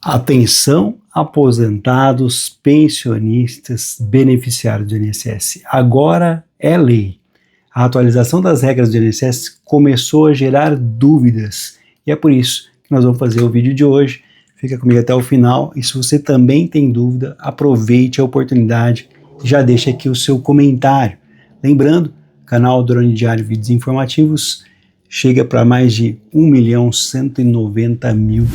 Atenção, aposentados, pensionistas, beneficiários do INSS. Agora é lei. A atualização das regras do INSS começou a gerar dúvidas e é por isso que nós vamos fazer o vídeo de hoje. Fica comigo até o final e se você também tem dúvida, aproveite a oportunidade e já deixa aqui o seu comentário. Lembrando, o canal Drone Diário Vídeos Informativos chega para mais de 1.190.000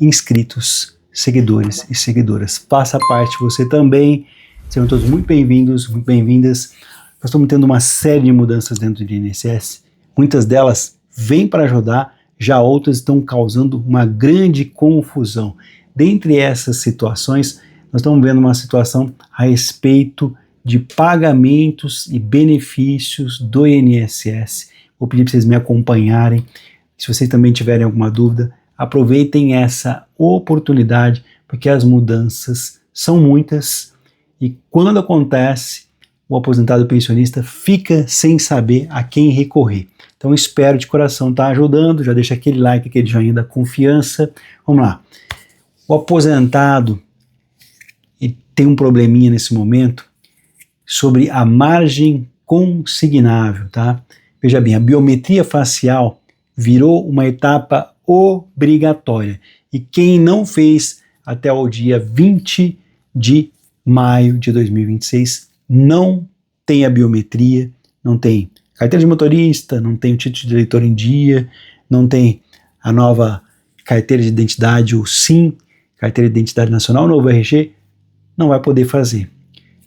inscritos, seguidores e seguidoras. Faça parte você também. Sejam todos muito bem-vindos, muito bem-vindas. Nós estamos tendo uma série de mudanças dentro do INSS. Muitas delas vêm para ajudar, já outras estão causando uma grande confusão. Dentre essas situações, nós estamos vendo uma situação a respeito de pagamentos e benefícios do INSS. Vou pedir para vocês me acompanharem. Se vocês também tiverem alguma dúvida, aproveitem essa oportunidade, porque as mudanças são muitas e quando acontece, o aposentado pensionista fica sem saber a quem recorrer. Então espero de coração estar ajudando, já deixa aquele like, aquele joinha da confiança. Vamos lá. O aposentado tem um probleminha nesse momento sobre a margem consignável, tá? Veja bem, a biometria facial virou uma etapa obrigatória. E quem não fez até o dia 20 de maio de 2026 não tem a biometria, não tem carteira de motorista, não tem o título de eleitor em dia, não tem a nova carteira de identidade, o SIM, carteira de identidade nacional, novo RG, não vai poder fazer.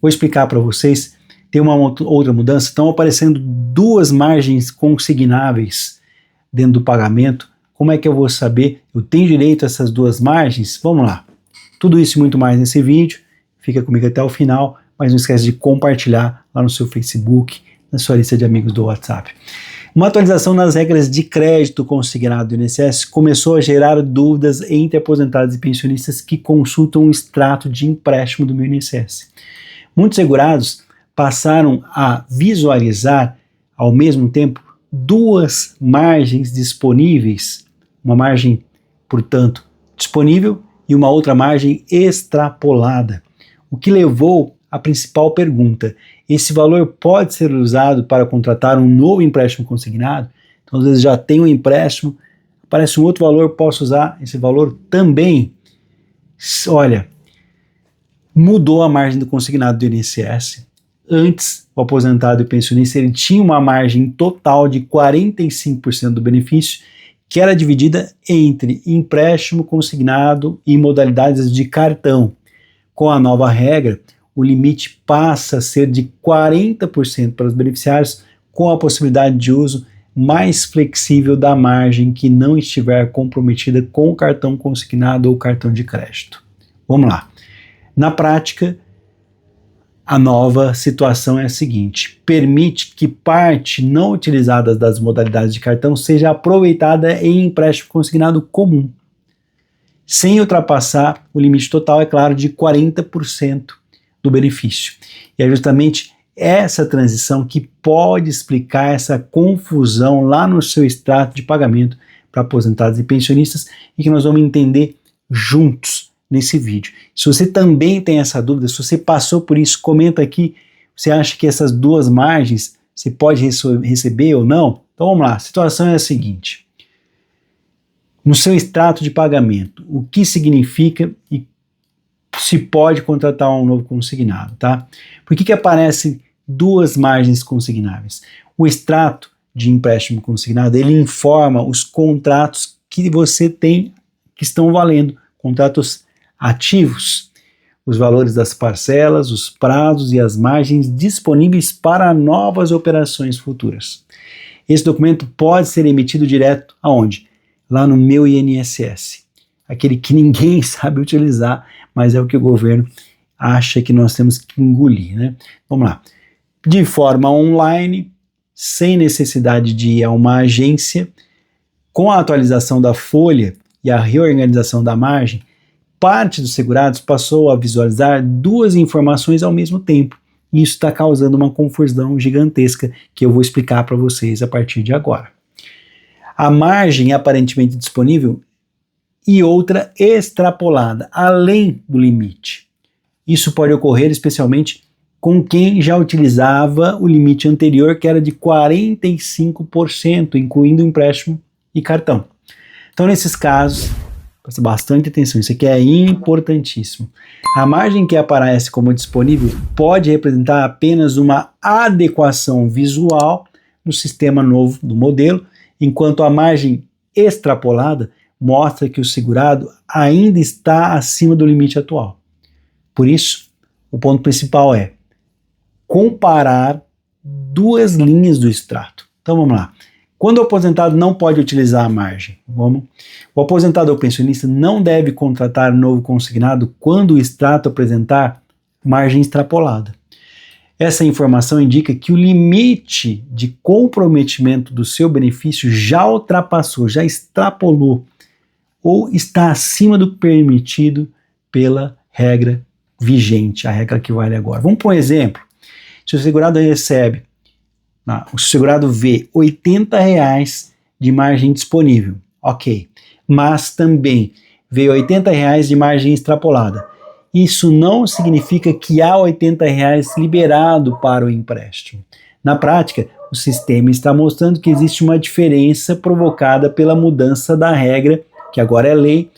Vou explicar para vocês, tem uma outra mudança, estão aparecendo duas margens consignáveis dentro do pagamento. Como é que eu vou saber? Eu tenho direito a essas duas margens? Vamos lá. Tudo isso e muito mais nesse vídeo. Fica comigo até o final, mas não esquece de compartilhar lá no seu Facebook, na sua lista de amigos do WhatsApp. Uma atualização nas regras de crédito consignado do INSS começou a gerar dúvidas entre aposentados e pensionistas que consultam o extrato de empréstimo do meu INSS. Muitos segurados passaram a visualizar ao mesmo tempo duas margens disponíveis, uma margem, portanto, disponível e uma outra margem extrapolada, o que levou à principal pergunta: esse valor pode ser usado para contratar um novo empréstimo consignado? Então, às vezes já tem um empréstimo, aparece um outro valor, posso usar esse valor também? Olha, mudou a margem do consignado do INSS. Antes, o aposentado e o pensionista ele tinha uma margem total de 45% do benefício, que era dividida entre empréstimo consignado e modalidades de cartão. Com a nova regra, o limite passa a ser de 40% para os beneficiários, com a possibilidade de uso mais flexível da margem que não estiver comprometida com o cartão consignado ou cartão de crédito. Vamos lá. Na prática, a nova situação é a seguinte: permite que parte não utilizada das modalidades de cartão seja aproveitada em empréstimo consignado comum, sem ultrapassar o limite total, é claro, de 40% do benefício. E é justamente essa transição que pode explicar essa confusão lá no seu extrato de pagamento para aposentados e pensionistas e que nós vamos entender juntos nesse vídeo. Se você também tem essa dúvida, se você passou por isso, comenta aqui. Você acha que essas duas margens você pode receber ou não? Então vamos lá, a situação é a seguinte: no seu extrato de pagamento, o que significa e se pode contratar um novo consignado, tá? Por que aparecem duas margens consignáveis? O extrato de empréstimo consignado, ele informa os contratos que você tem que estão valendo, contratos ativos, os valores das parcelas, os prazos e as margens disponíveis para novas operações futuras. Esse documento pode ser emitido direto aonde? Lá no meu INSS, aquele que ninguém sabe utilizar, mas é o que o governo acha que nós temos que engolir, né? Vamos lá. De forma online, sem necessidade de ir a uma agência, com a atualização da folha e a reorganização da margem, parte dos segurados passou a visualizar duas informações ao mesmo tempo. E isso está causando uma confusão gigantesca que eu vou explicar para vocês a partir de agora. A margem aparentemente disponível e outra extrapolada, além do limite. Isso pode ocorrer especialmente com quem já utilizava o limite anterior, que era de 45%, incluindo empréstimo e cartão. Então, nesses casos, presta bastante atenção, isso aqui é importantíssimo. A margem que aparece como disponível pode representar apenas uma adequação visual no sistema novo do modelo, enquanto a margem extrapolada mostra que o segurado ainda está acima do limite atual. Por isso, o ponto principal é comparar duas linhas do extrato. Então vamos lá. Quando o aposentado não pode utilizar a margem, o aposentado ou pensionista não deve contratar novo consignado quando o extrato apresentar margem extrapolada. Essa informação indica que o limite de comprometimento do seu benefício já ultrapassou, já extrapolou ou está acima do permitido pela regra vigente, a regra que vale agora. Vamos por um exemplo. Se o segurado recebe, o segurado vê R$80 de margem disponível, ok, mas também vê R$80 de margem extrapolada. Isso não significa que há R$80 liberado para o empréstimo. Na prática, o sistema está mostrando que existe uma diferença provocada pela mudança da regra, que agora é lei,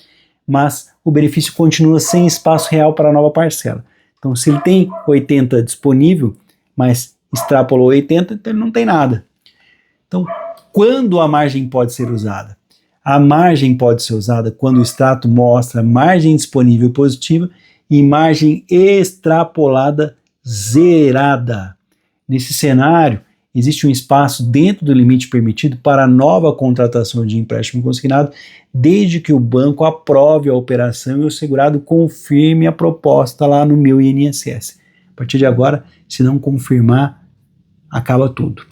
mas o benefício continua sem espaço real para a nova parcela. Então, se ele tem 80 disponível, mas extrapolou 80, então ele não tem nada. Então, quando a margem pode ser usada? A margem pode ser usada quando o extrato mostra margem disponível positiva e margem extrapolada zerada. Nesse cenário, existe um espaço dentro do limite permitido para a nova contratação de empréstimo consignado, desde que o banco aprove a operação e o segurado confirme a proposta lá no meu INSS. A partir de agora, se não confirmar, acaba tudo.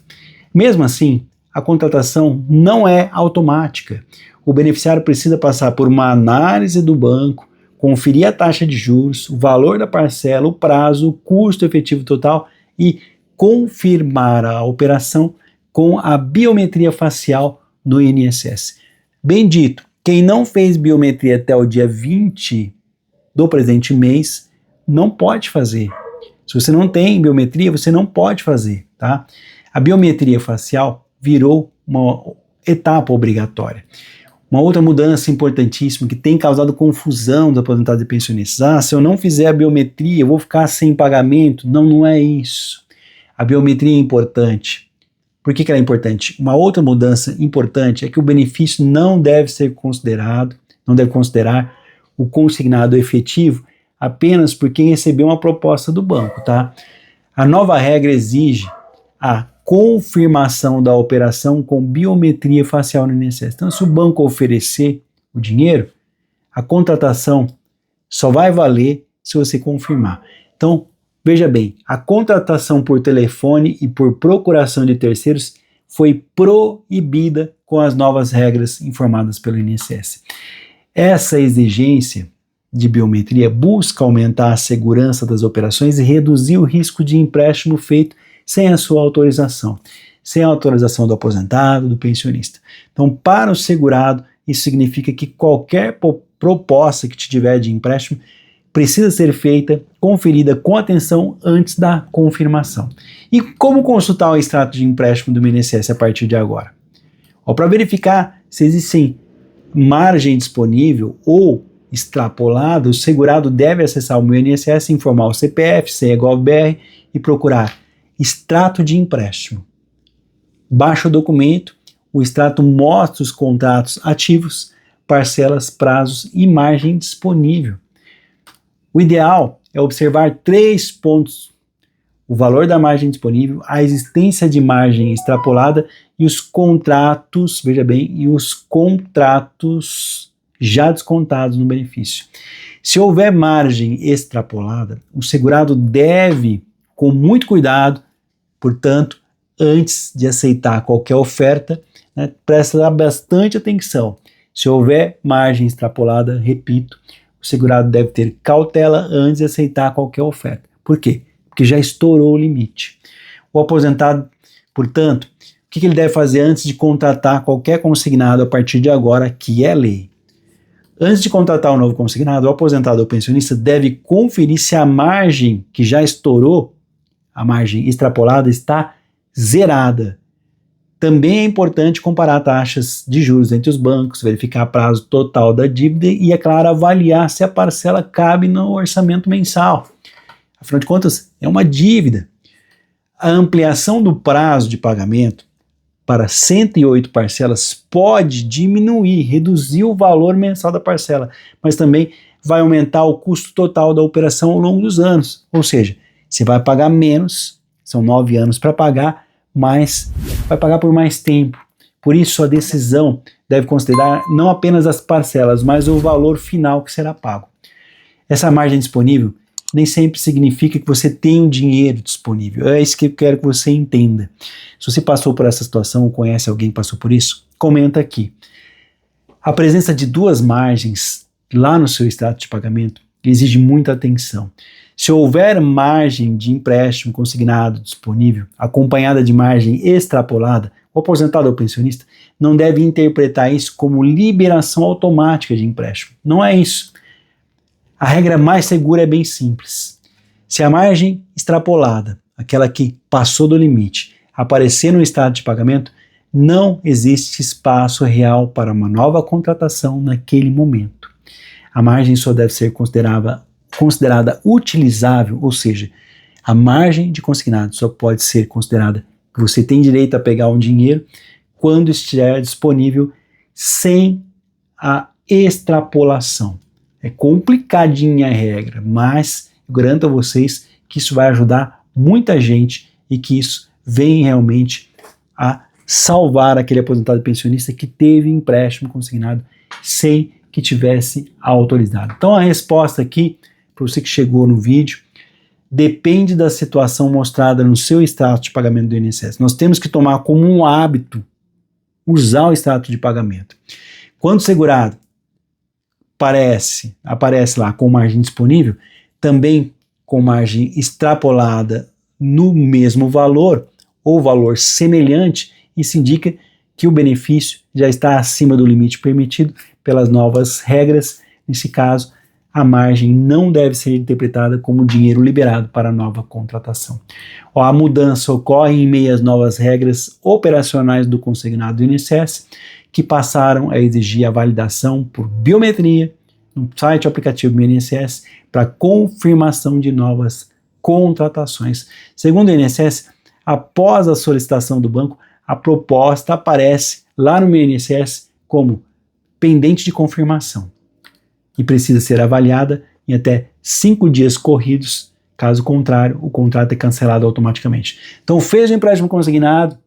Mesmo assim, a contratação não é automática. O beneficiário precisa passar por uma análise do banco, conferir a taxa de juros, o valor da parcela, o prazo, o custo efetivo total e confirmar a operação com a biometria facial no INSS. Bem dito, quem não fez biometria até o dia 20 do presente mês não pode fazer. Se você não tem biometria, você não pode fazer, tá? A biometria facial virou uma etapa obrigatória. Uma outra mudança importantíssima que tem causado confusão dos aposentados e pensionistas. Se eu não fizer a biometria, eu vou ficar sem pagamento. Não, não é isso. A biometria é importante. Por que ela é importante? Uma outra mudança importante é que o benefício não deve ser considerado, não deve considerar o consignado efetivo apenas por quem recebeu uma proposta do banco, tá? A nova regra exige a confirmação da operação com biometria facial no INSS. Então, se o banco oferecer o dinheiro, a contratação só vai valer se você confirmar. Então, veja bem, a contratação por telefone e por procuração de terceiros foi proibida com as novas regras informadas pelo INSS. Essa exigência de biometria busca aumentar a segurança das operações e reduzir o risco de empréstimo feito sem a sua autorização, sem a autorização do aposentado, do pensionista. Então, para o segurado, isso significa que qualquer proposta que tiver de empréstimo precisa ser feita, conferida com atenção antes da confirmação. E como consultar o extrato de empréstimo do INSS a partir de agora? Para verificar se existe margem disponível ou extrapolada, o segurado deve acessar o meu INSS, informar o CPF, senha GovBR e procurar extrato de empréstimo. Baixa o documento, o extrato mostra os contratos ativos, parcelas, prazos e margem disponível. O ideal é observar 3 pontos: o valor da margem disponível, a existência de margem extrapolada e os contratos, veja bem, e os contratos já descontados no benefício. Se houver margem extrapolada, o segurado deve, com muito cuidado, portanto, antes de aceitar qualquer oferta, presta bastante atenção. Se houver margem extrapolada, repito, o segurado deve ter cautela antes de aceitar qualquer oferta. Por quê? Porque já estourou o limite. O aposentado, portanto, o que ele deve fazer antes de contratar qualquer consignado a partir de agora, que é lei? Antes de contratar um novo consignado, o aposentado ou pensionista deve conferir se a margem que já estourou, a margem extrapolada, está zerada. Também é importante comparar taxas de juros entre os bancos, verificar o prazo total da dívida e, é claro, avaliar se a parcela cabe no orçamento mensal. Afinal de contas, é uma dívida. A ampliação do prazo de pagamento para 108 parcelas pode diminuir, reduzir o valor mensal da parcela, mas também vai aumentar o custo total da operação ao longo dos anos. Ou seja, você vai pagar menos, são 9 anos para pagar, mas vai pagar por mais tempo. Por isso, a decisão deve considerar não apenas as parcelas, mas o valor final que será pago. Essa margem disponível nem sempre significa que você tem um dinheiro disponível. É isso que eu quero que você entenda. Se você passou por essa situação ou conhece alguém que passou por isso, comenta aqui. A presença de duas margens lá no seu extrato de pagamento exige muita atenção. Se houver margem de empréstimo consignado disponível, acompanhada de margem extrapolada, o aposentado ou pensionista não deve interpretar isso como liberação automática de empréstimo. Não é isso. A regra mais segura é bem simples. Se a margem extrapolada, aquela que passou do limite, aparecer no extrato de pagamento, não existe espaço real para uma nova contratação naquele momento. A margem só deve ser considerada utilizável, ou seja, a margem de consignado só pode ser considerada que você tem direito a pegar um dinheiro quando estiver disponível sem a extrapolação. É complicadinha a regra, mas eu garanto a vocês que isso vai ajudar muita gente e que isso vem realmente a salvar aquele aposentado pensionista que teve empréstimo consignado sem que tivesse autorizado. Então a resposta aqui, para você que chegou no vídeo, depende da situação mostrada no seu extrato de pagamento do INSS. Nós temos que tomar como um hábito usar o extrato de pagamento. Quando o segurado aparece lá com margem disponível, também com margem extrapolada no mesmo valor ou valor semelhante, isso indica que o benefício já está acima do limite permitido pelas novas regras. Nesse caso, a margem não deve ser interpretada como dinheiro liberado para nova contratação. A mudança ocorre em meio às novas regras operacionais do consignado do INSS, que passaram a exigir a validação por biometria no site aplicativo do INSS para confirmação de novas contratações. Segundo o INSS, após a solicitação do banco, a proposta aparece lá no INSS como pendente de confirmação e precisa ser avaliada em até 5 dias corridos. Caso contrário, o contrato é cancelado automaticamente. Então, fez o empréstimo consignado,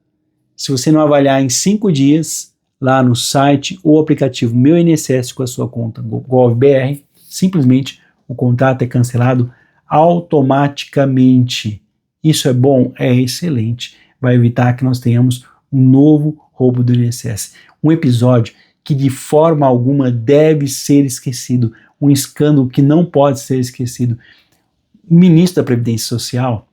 se você não avaliar em 5 dias, lá no site ou aplicativo Meu INSS com a sua conta GovBR, simplesmente o contrato é cancelado automaticamente. Isso é bom? É excelente. Vai evitar que nós tenhamos um novo roubo do INSS. Um episódio que de forma alguma deve ser esquecido, um escândalo que não pode ser esquecido. O ministro da Previdência Social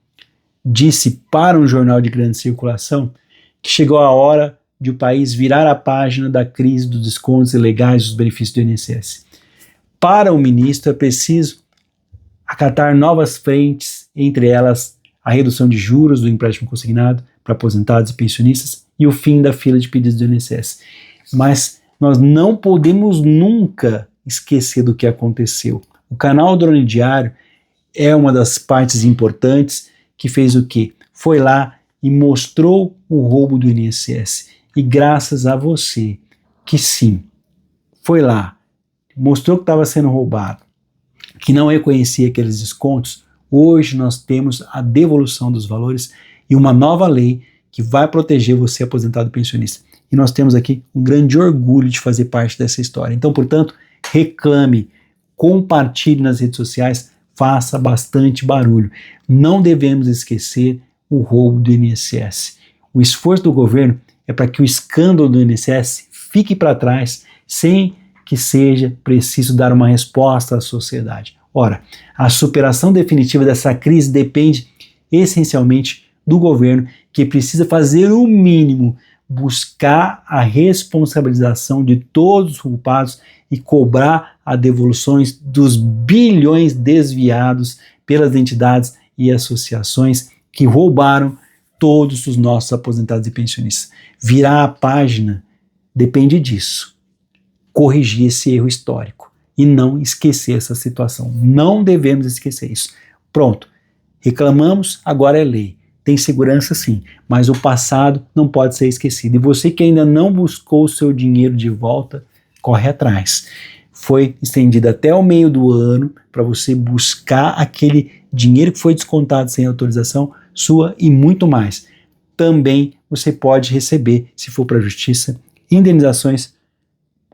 disse para um jornal de grande circulação que chegou a hora de o país virar a página da crise dos descontos ilegais dos benefícios do INSS. Para o ministro é preciso acatar novas frentes, entre elas a redução de juros do empréstimo consignado para aposentados e pensionistas e o fim da fila de pedidos do INSS. Mas nós não podemos nunca esquecer do que aconteceu. O canal Drone Diário é uma das partes importantes que fez o quê? Foi lá e mostrou o roubo do INSS. E graças a você, que sim, foi lá, mostrou que estava sendo roubado, que não reconhecia aqueles descontos, hoje nós temos a devolução dos valores e uma nova lei que vai proteger você, aposentado e pensionista. E nós temos aqui um grande orgulho de fazer parte dessa história. Então, portanto, reclame, compartilhe nas redes sociais, faça bastante barulho. Não devemos esquecer o roubo do INSS. O esforço do governo é para que o escândalo do INSS fique para trás, sem que seja preciso dar uma resposta à sociedade. Ora, a superação definitiva dessa crise depende essencialmente do governo, que precisa fazer o mínimo buscar a responsabilização de todos os culpados e cobrar a devoluções dos bilhões desviados pelas entidades e associações que roubaram todos os nossos aposentados e pensionistas. Virar a página depende disso. Corrigir esse erro histórico e não esquecer essa situação. Não devemos esquecer isso. Pronto. Reclamamos, agora é lei. Tem segurança sim, mas o passado não pode ser esquecido. E você que ainda não buscou o seu dinheiro de volta, corre atrás. Foi estendido até o meio do ano para você buscar aquele dinheiro que foi descontado sem autorização sua e muito mais. Também você pode receber, se for para a justiça, indenizações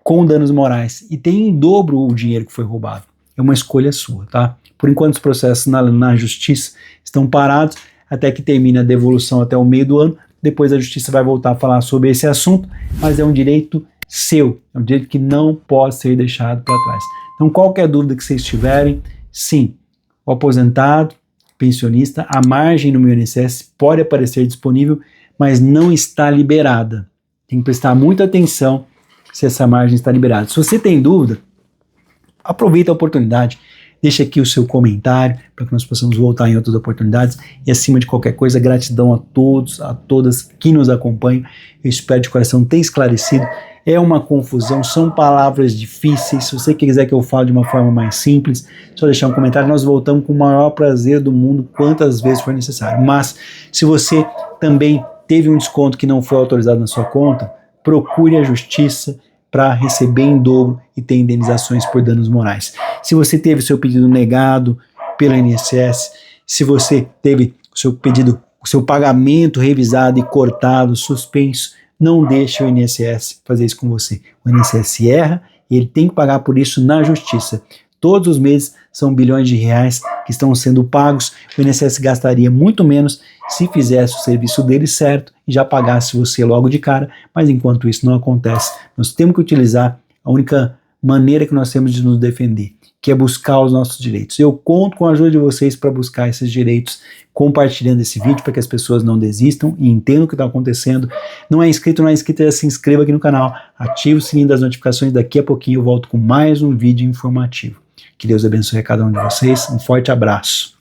com danos morais e tem em dobro o dinheiro que foi roubado. É uma escolha sua, tá? Por enquanto os processos na justiça estão parados até que termine a devolução até o meio do ano. Depois a justiça vai voltar a falar sobre esse assunto, mas é um direito seu, é um direito que não pode ser deixado para trás. Então qualquer dúvida que vocês tiverem, sim, o aposentado, pensionista, a margem no meu INSS pode aparecer disponível, mas não está liberada. Tem que prestar muita atenção se essa margem está liberada. Se você tem dúvida, aproveita a oportunidade, deixa aqui o seu comentário para que nós possamos voltar em outras oportunidades e acima de qualquer coisa, gratidão a todos, a todas que nos acompanham. Eu espero de coração ter esclarecido. É uma confusão, são palavras difíceis. Se você quiser que eu fale de uma forma mais simples, só deixar um comentário, nós voltamos com o maior prazer do mundo, quantas vezes for necessário. Mas, se você também teve um desconto que não foi autorizado na sua conta, procure a justiça para receber em dobro e ter indenizações por danos morais. Se você teve seu pedido negado pelo INSS, se você teve o seu pedido, o seu pagamento revisado e cortado, suspenso, não deixe o INSS fazer isso com você. O INSS erra e ele tem que pagar por isso na justiça. Todos os meses são bilhões de reais que estão sendo pagos. O INSS gastaria muito menos se fizesse o serviço dele certo e já pagasse você logo de cara. Mas enquanto isso não acontece, nós temos que utilizar a única maneira que nós temos de nos defender, que é buscar os nossos direitos. Eu conto com a ajuda de vocês para buscar esses direitos, compartilhando esse vídeo para que as pessoas não desistam e entendam o que está acontecendo. Não é inscrito, já se inscreva aqui no canal, ative o sininho das notificações, daqui a pouquinho eu volto com mais um vídeo informativo. Que Deus abençoe a cada um de vocês, um forte abraço.